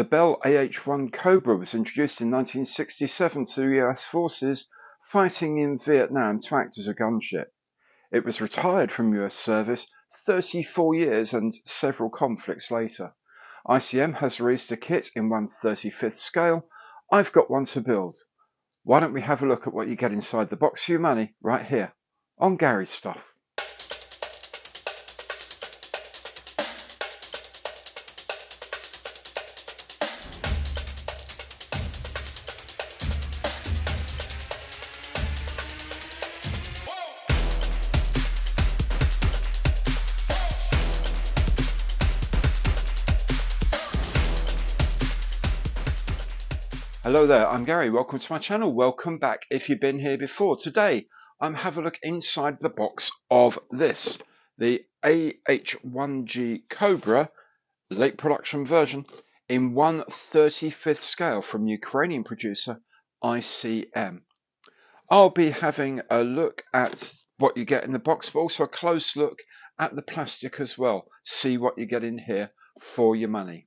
The Bell AH-1G Cobra was introduced in 1967 to the US forces fighting in Vietnam to act as a gunship. It was retired from US service 34 years and several conflicts later. ICM has released a kit in 1/35th scale. I've got one to build. Why don't we have a look at what you get inside the box for your money right here on Gary's Stuff. Hello there, I'm Gary. Welcome to my channel. Welcome back if you've been here before. Today, I'm having a look inside the box of this, the AH-1G Cobra late production version in 1/35th scale from Ukrainian producer ICM. I'll be having a look at what you get in the box, but also a close look at the plastic as well. See what you get in here for your money.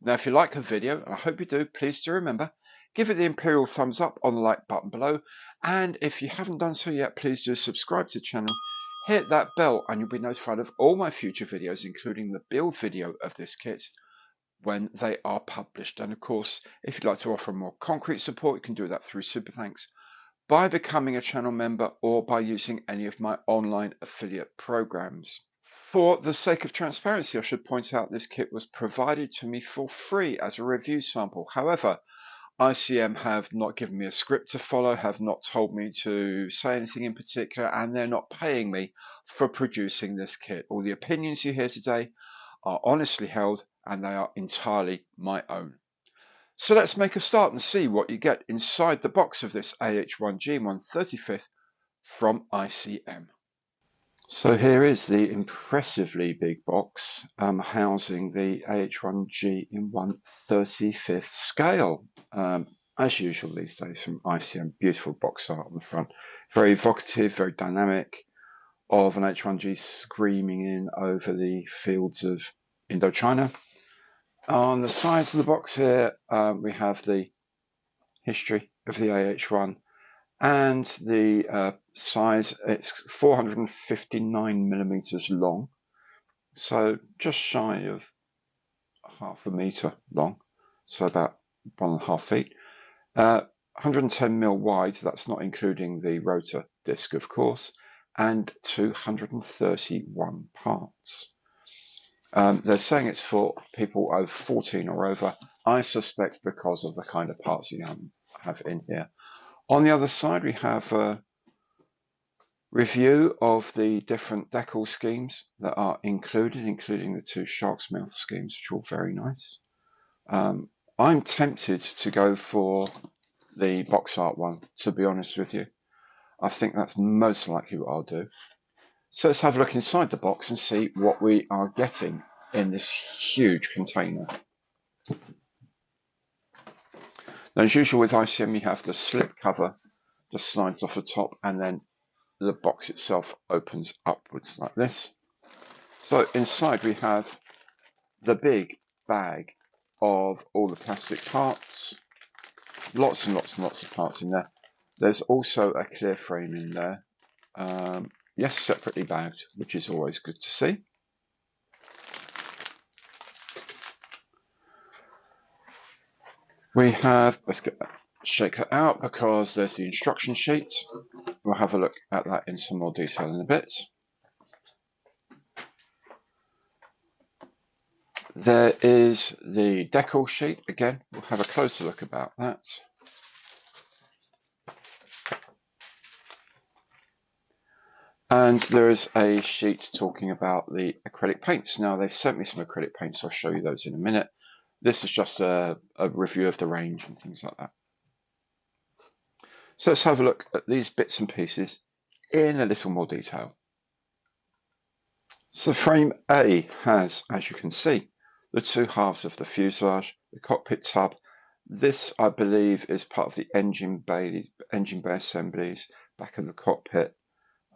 Now, if you like the video, and I hope you do, please do remember, give it the imperial thumbs up on the like button below. And if you haven't done so yet, please do subscribe to the channel, hit that bell, and you'll be notified of all my future videos, including the build video of this kit when they are published. And of course, if you'd like to offer more concrete support, you can do that through Super Thanks, by becoming a channel member, or by using any of my online affiliate programs. For the sake of transparency, I should point out this kit was provided to me for free as a review sample. However, ICM have not given me a script to follow, have not told me to say anything in particular, and they're not paying me for producing this kit. All the opinions you hear today are honestly held, and they are entirely my own. So let's make a start and see what you get inside the box of this AH-1G 1/35th from ICM. So here is the impressively big box housing the AH-1G in 1/35th scale. As usual these days from ICM, beautiful box art on the front. Very evocative, very dynamic, of an AH-1G screaming in over the fields of Indochina. On the sides of the box here, we have the history of the AH-1 and the size. It's 459 millimeters long, so just shy of half a meter long, so about 1.5 feet. 110 mil wide, that's not including the rotor disc, of course, and 231 parts. They're saying it's for people over 14 or over. I suspect because of the kind of parts you have in here. On the other side, we have a review of the different decal schemes that are included, including the two shark's mouth schemes, which are all very nice. I'm tempted to go for the box art one, to be honest with you. I think that's most likely what I'll do. So let's have a look inside the box and see what we are getting in this huge container. Now, as usual with ICM, you have the slip cover, just slides off the top, and then the box itself opens upwards like this. So inside we have the big bag of all the plastic parts, lots and lots and lots of parts in there. There's also a clear frame in there, yes, separately bagged, which is always good to see. We have, let's shake that out because there's the instruction sheet. We'll have a look at that in some more detail in a bit. There is the decal sheet. Again, we'll have a closer look about that. And there is a sheet talking about the acrylic paints. Now, they've sent me some acrylic paints. I'll show you those in a minute. This is just a review of the range and things like that. So let's have a look at these bits and pieces in a little more detail. So frame A has, as you can see, the two halves of the fuselage, the cockpit tub. This, I believe, is part of the engine bay assemblies, back of the cockpit,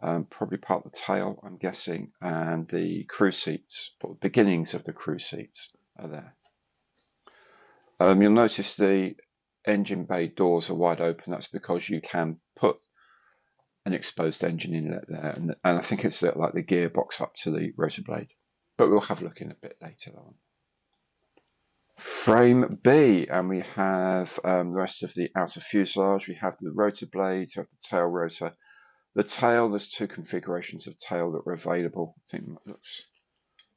probably part of the tail, I'm guessing, and the crew seats, but the beginnings of the crew seats are there. You'll notice the engine bay doors are wide open. That's because you can put an exposed engine inlet there, and I think it's like the gearbox up to the rotor blade, but we'll have a look in a bit later on. Frame B, and we have the rest of the outer fuselage. We have the rotor blades, we have the tail rotor. The tail, there's two configurations of tail that are available. I think that looks,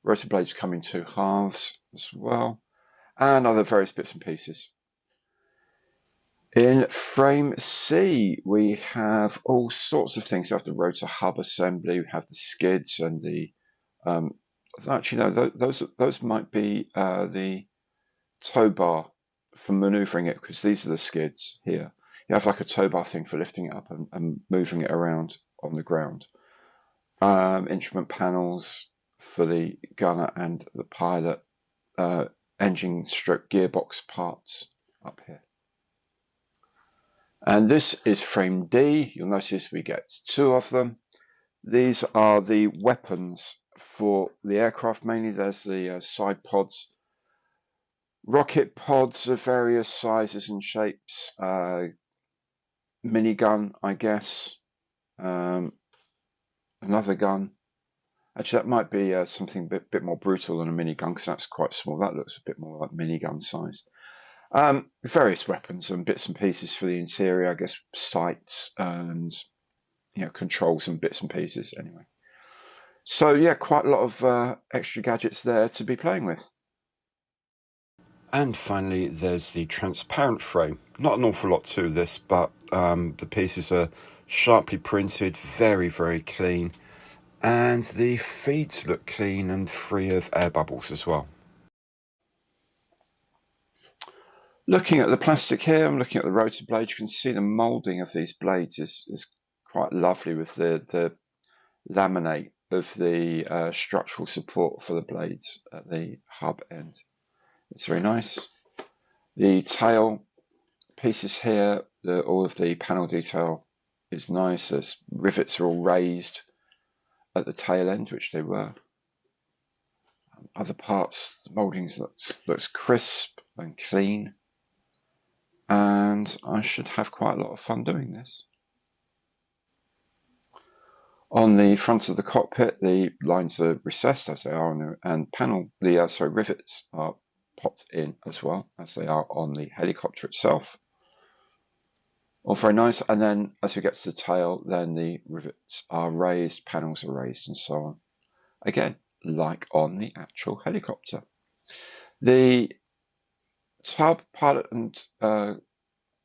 rotor blades come in two halves as well, and other various bits and pieces. In frame C, we have all sorts of things. We have the rotor hub assembly, we have the skids, and the actually no, those might be the tow bar for maneuvering it, because these are the skids here. You have like a tow bar thing for lifting it up and moving it around on the ground. Instrument panels for the gunner and the pilot. Engine stroke gearbox parts up here. And this is frame D. You'll notice we get two of them. These are the weapons for the aircraft mainly. There's the side pods, rocket pods of various sizes and shapes, minigun, I guess, another gun. Actually, that might be something a bit more brutal than a minigun, because that's quite small. That looks a bit more like minigun size. Various weapons and bits and pieces for the interior, I guess, sights and controls and bits and pieces anyway. So yeah, quite a lot of extra gadgets there to be playing with. And finally, there's the transparent frame. Not an awful lot to this, but the pieces are sharply printed, very, very clean. And the feet look clean and free of air bubbles as well. Looking at the plastic here, I'm looking at the rotor blade. You can see the moulding of these blades is quite lovely, with the laminate of the structural support for the blades at the hub end. It's very nice. The tail pieces here, all of the panel detail is nice. There's rivets are all raised at the tail end, which they were. Other parts, the mouldings looks crisp and clean. And I should have quite a lot of fun doing this. On the front of the cockpit, the lines are recessed as they are, and rivets are popped in as well as they are on the helicopter itself. All very nice. And then as we get to the tail, then the rivets are raised, panels are raised, and so on. Again, like on the actual helicopter. The tub, pilot and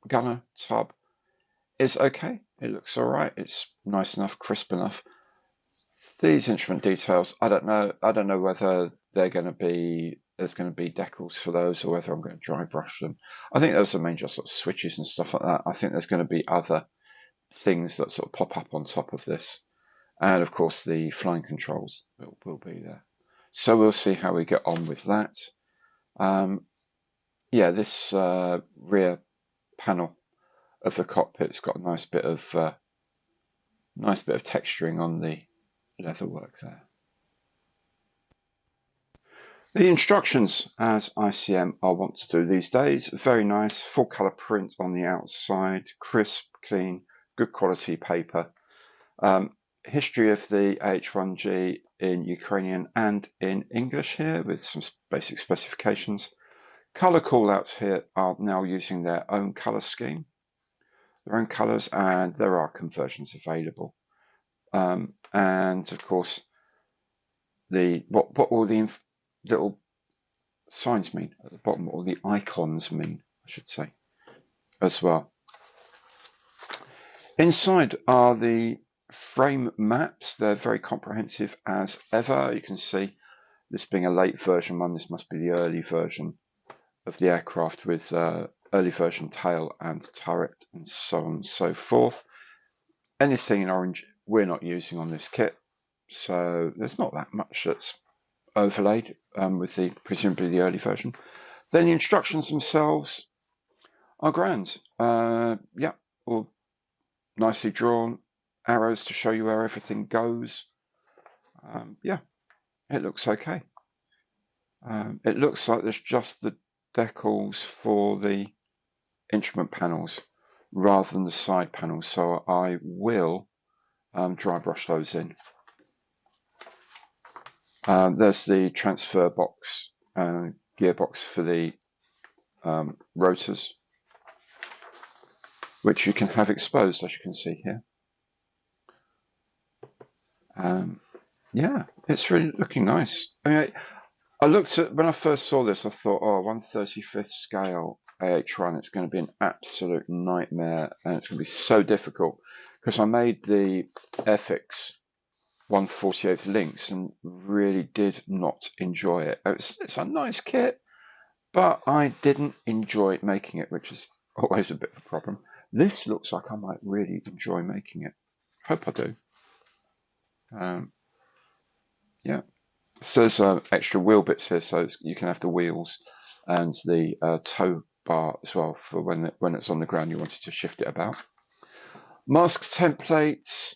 gunner tub, is okay. It looks all right. It's nice enough, crisp enough. These instrument details, I don't know whether there's going to be decals for those, or whether I'm going to dry brush them. I think those are mainly just sort of switches and stuff like that. I think there's going to be other things that sort of pop up on top of this, and of course the flying controls will be there. So we'll see how we get on with that. Yeah, this rear panel of the cockpit's got a nice bit of texturing on the leatherwork there. The instructions, as ICM are wont to do these days, very nice, full colour print on the outside, crisp, clean, good quality paper. History of the AH-1G in Ukrainian and in English here, with some basic specifications. Colour callouts here are now using their own colour scheme, their own colours, and there are conversions available. And of course, what all the little signs mean at the bottom, or the icons mean, I should say, as well. Inside are the frame maps. They're very comprehensive as ever. You can see this being a late version one. This must be the early version of the aircraft, with early version tail and turret and so on and so forth. Anything in orange we're not using on this kit, so there's not that much that's overlaid with presumably the early version. Then the instructions themselves are grand. Yeah, all nicely drawn, arrows to show you where everything goes. Yeah, it looks okay. It looks like there's just the decals for the instrument panels rather than the side panels, so I will dry brush those in. There's the transfer box gearbox for the rotors, which you can have exposed, as you can see here. Yeah, it's really looking nice. I mean, I looked at, when I first saw this, I thought, oh, 1/35th scale AH1, it's going to be an absolute nightmare, and it's going to be so difficult, because I made the Airfix 1/48th links and really did not enjoy it. It's a nice kit, but I didn't enjoy making it, which is always a bit of a problem. This looks like I might really enjoy making it. Hope I do. Yeah. So there's extra wheel bits here, so you can have the wheels and the tow bar as well for when it's on the ground you wanted to shift it about. Mask templates.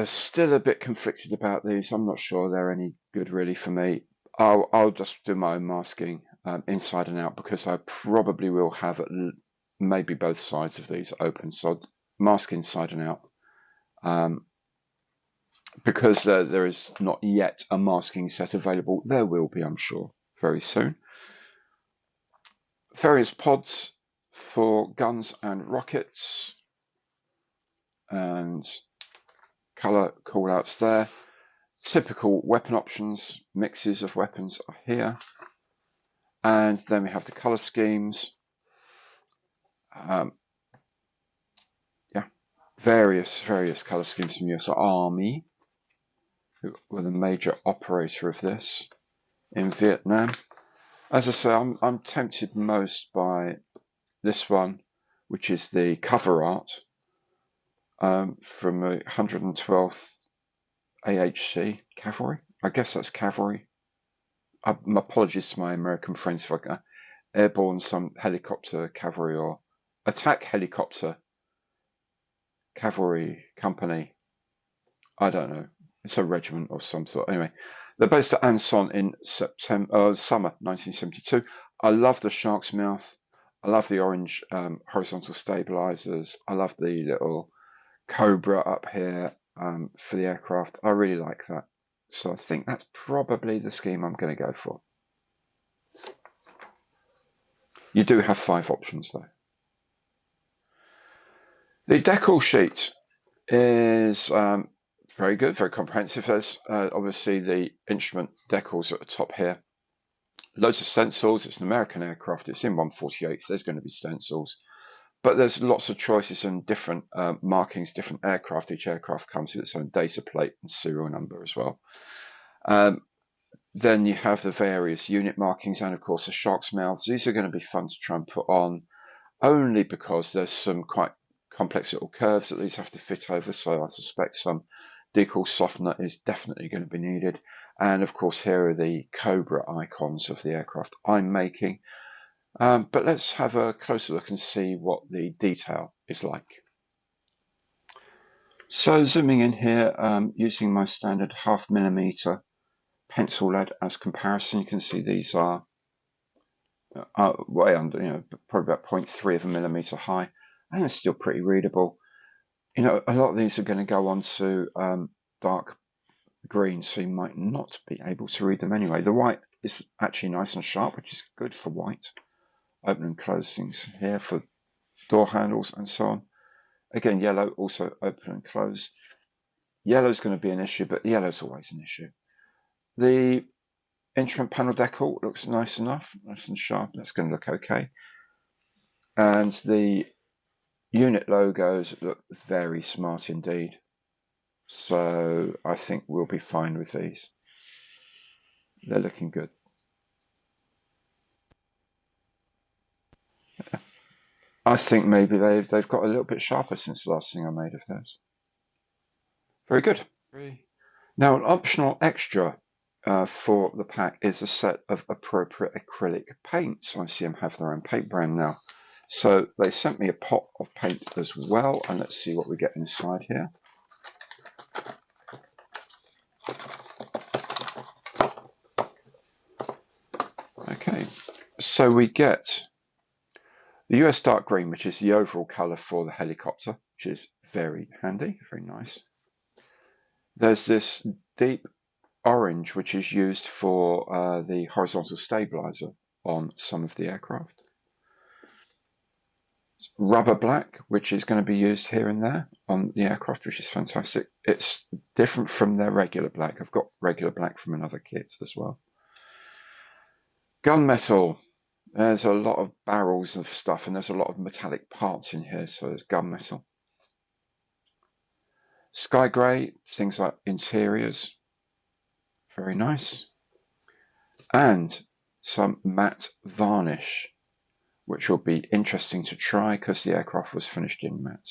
Still a bit conflicted about these. I'm not sure they're any good really for me. I'll just do my own masking inside and out, because I probably will have maybe both sides of these open. So I'll mask inside and out. Because there is not yet a masking set available. There will be, I'm sure, very soon. Various pods for guns and rockets, and colour callouts there. Typical weapon options, mixes of weapons are here. And then we have the colour schemes. Yeah, various colour schemes from US Army, who were the major operator of this in Vietnam. As I say, I'm tempted most by this one, which is the cover art from the 112th AHC Cavalry. I guess that's cavalry. My apologies to my American friends if I airborne some helicopter cavalry or attack helicopter cavalry company. I don't know. It's a regiment of some sort. Anyway, they're based at Anson in summer 1972. I love the shark's mouth. I love the orange horizontal stabilizers. I love the little Cobra up here for the aircraft. I really like that. So I think that's probably the scheme I'm going to go for. You do have 5 options though. The decal sheet is very good, very comprehensive. There's obviously the instrument decals at the top here. Loads of stencils. It's an American aircraft. It's in 1/48th. There's going to be stencils. But there's lots of choices and different markings, different aircraft. Each aircraft comes with its own data plate and serial number as well. Then you have the various unit markings and, of course, the shark's mouths. These are going to be fun to try and put on, only because there's some quite complex little curves that these have to fit over. So I suspect some decal softener is definitely going to be needed. And, of course, here are the Cobra icons of the aircraft I'm making. But let's have a closer look and see what the detail is like. So zooming in here, using my standard 0.5mm pencil lead as comparison, you can see these are way under, probably about 0.3 of a millimeter high, and it's still pretty readable. A lot of these are going to go on to dark green, so you might not be able to read them anyway. The white is actually nice and sharp, which is good for white. Open and close things here for door handles and so on. Again, yellow also open and close. Yellow is going to be an issue, but yellow is always an issue. The instrument panel decal looks nice enough, nice and sharp. That's going to look okay. And the unit logos look very smart indeed. So I think we'll be fine with these. They're looking good. I think maybe they've got a little bit sharper since the last thing I made of those. Very good. Now, an optional extra for the pack is a set of appropriate acrylic paints. ICM have their own paint brand now. So they sent me a pot of paint as well, and let's see what we get inside here. So we get the US dark green, which is the overall colour for the helicopter, which is very handy, very nice. There's this deep orange, which is used for the horizontal stabilizer on some of the aircraft. Rubber black, which is going to be used here and there on the aircraft, which is fantastic. It's different from their regular black. I've got regular black from another kit as well. Gunmetal. There's a lot of barrels of stuff, and there's a lot of metallic parts in here, so there's gunmetal. Sky grey, things like interiors. Very nice. And some matte varnish, which will be interesting to try because the aircraft was finished in matte.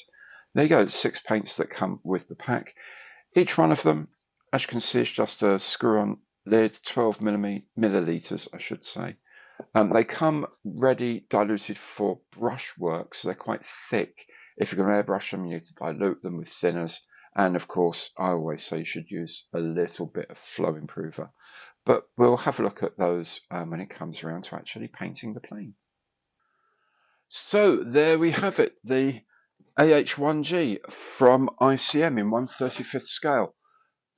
There you go, 6 paints that come with the pack. Each one of them, as you can see, is just a screw-on lid, 12 milliliters, I should say. They come ready diluted for brush work, so they're quite thick. If you're going to airbrush them, you need to dilute them with thinners. And of course, I always say you should use a little bit of flow improver. But we'll have a look at those when it comes around to actually painting the plane. So there we have it, the AH-1G from ICM in 1/35th scale.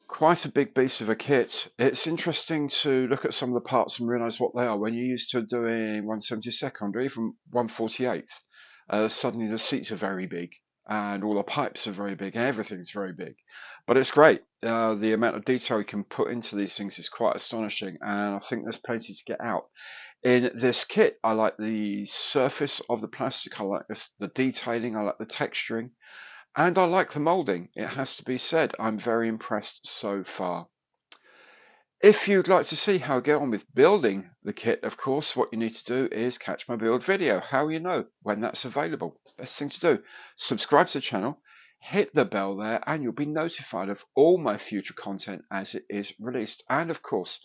Quite a big piece of a kit. It's interesting to look at some of the parts and realise what they are. When you're used to doing 1/72nd or even 1/48th, suddenly the seats are very big and all the pipes are very big and everything's very big. But it's great. The amount of detail you can put into these things is quite astonishing, and I think there's plenty to get out. In this kit, I like the surface of the plastic, I like the detailing, I like the texturing. And I like the moulding, it has to be said. I'm very impressed so far. If you'd like to see how I get on with building the kit, of course, what you need to do is catch my build video. How you know when that's available? Best thing to do, subscribe to the channel, hit the bell there, and you'll be notified of all my future content as it is released. And of course,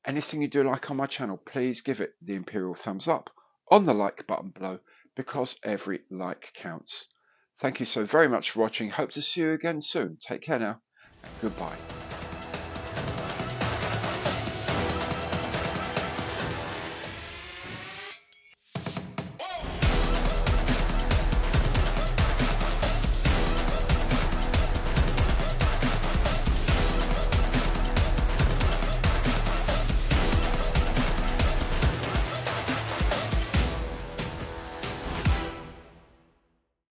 anything you do like on my channel, please give it the imperial thumbs up on the like button below, because every like counts. Thank you so very much for watching. Hope to see you again soon. Take care now, and goodbye.